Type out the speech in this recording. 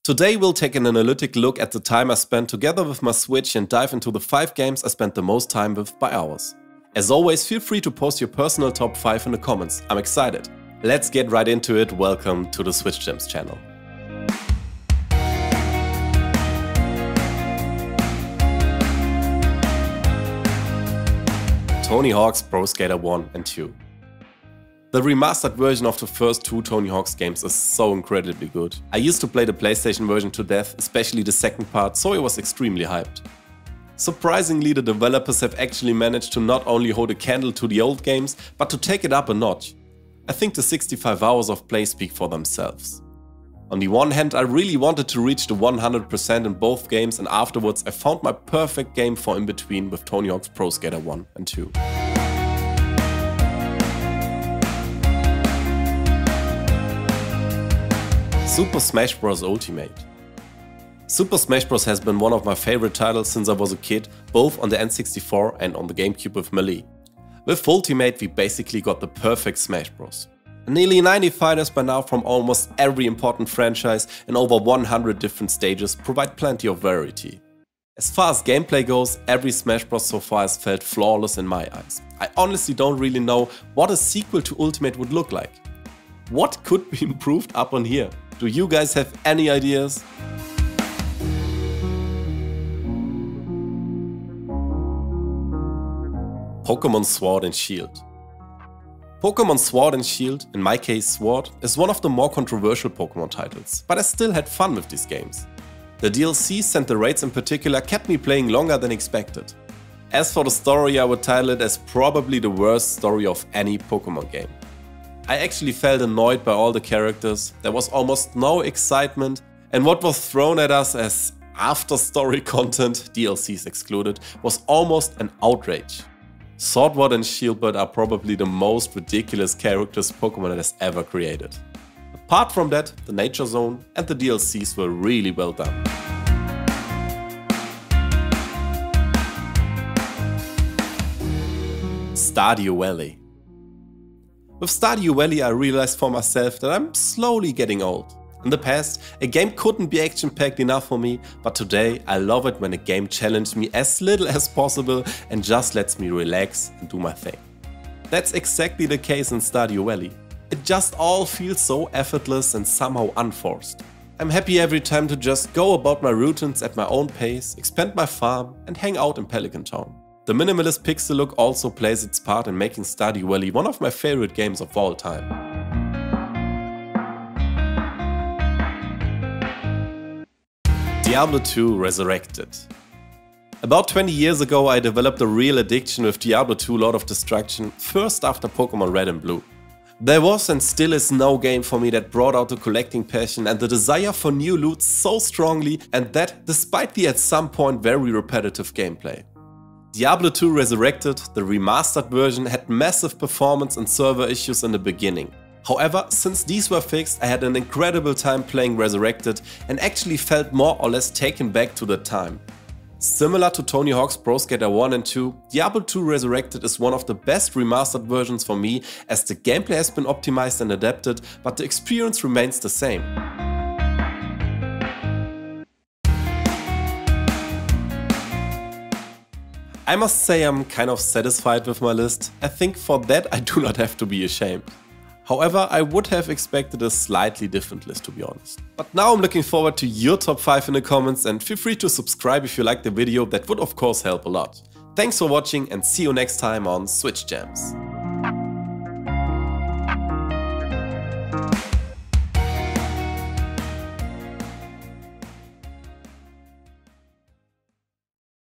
Today we'll take an analytic look at the time I spent together with my Switch and dive into the 5 games I spent the most time with by hours. As always, feel free to post your personal top 5 in the comments, I'm excited. Let's get right into it, welcome to the Switch Gems channel. Tony Hawk's Pro Skater 1 and 2. The remastered version of the first 2 Tony Hawk's games is so incredibly good. I used to play the PlayStation version to death, especially the second part, so I was extremely hyped. Surprisingly, the developers have actually managed to not only hold a candle to the old games, but to take it up a notch. I think the 65 hours of play speak for themselves. On the one hand, I really wanted to reach the 100% in both games, and afterwards I found my perfect game for in between with Tony Hawk's Pro Skater 1 and 2. Super Smash Bros. Ultimate. Super Smash Bros. Has been one of my favorite titles since I was a kid, both on the N64 and on the GameCube with Melee. With Ultimate we basically got the perfect Smash Bros. Nearly 90 fighters by now from almost every important franchise and over 100 different stages provide plenty of variety. As far as gameplay goes, every Smash Bros. So far has felt flawless in my eyes. I honestly don't really know what a sequel to Ultimate would look like. What could be improved up on here? Do you guys have any ideas? Pokémon Sword and Shield. Pokémon Sword and Shield, in my case Sword, is one of the more controversial Pokémon titles, but I still had fun with these games. The DLCs and the raids in particular kept me playing longer than expected. As for the story, I would title it as probably the worst story of any Pokémon game. I actually felt annoyed by all the characters, there was almost no excitement, and what was thrown at us as after-story content, DLCs excluded, was almost an outrage. Sword and Shieldbird are probably the most ridiculous characters Pokémon has ever created. Apart from that, the Nature Zone and the DLCs were really well done. Stardew Valley. With Stardew Valley I realized for myself that I'm slowly getting old. In the past, a game couldn't be action-packed enough for me, but today I love it when a game challenges me as little as possible and just lets me relax and do my thing. That's exactly the case in Stardew Valley. It just all feels so effortless and somehow unforced. I'm happy every time to just go about my routines at my own pace, expand my farm and hang out in Pelican Town. The minimalist pixel look also plays its part in making Stardew Valley one of my favorite games of all time. Diablo 2 Resurrected. About 20 years ago I developed a real addiction with Diablo 2 Lord of Destruction, first after Pokémon Red and Blue. There was and still is no game for me that brought out the collecting passion and the desire for new loot so strongly, and that despite the at some point very repetitive gameplay. Diablo 2 Resurrected, the remastered version, had massive performance and server issues in the beginning. However, since these were fixed, I had an incredible time playing Resurrected and actually felt more or less taken back to that time. Similar to Tony Hawk's Pro Skater 1 and 2, Diablo 2 Resurrected is one of the best remastered versions for me, as the gameplay has been optimized and adapted, but the experience remains the same. I must say I'm kind of satisfied with my list. I think for that I do not have to be ashamed. However, I would have expected a slightly different list, to be honest. But now I'm looking forward to your top 5 in the comments, and feel free to subscribe if you liked the video, that would of course help a lot. Thanks for watching and see you next time on Switch Gems.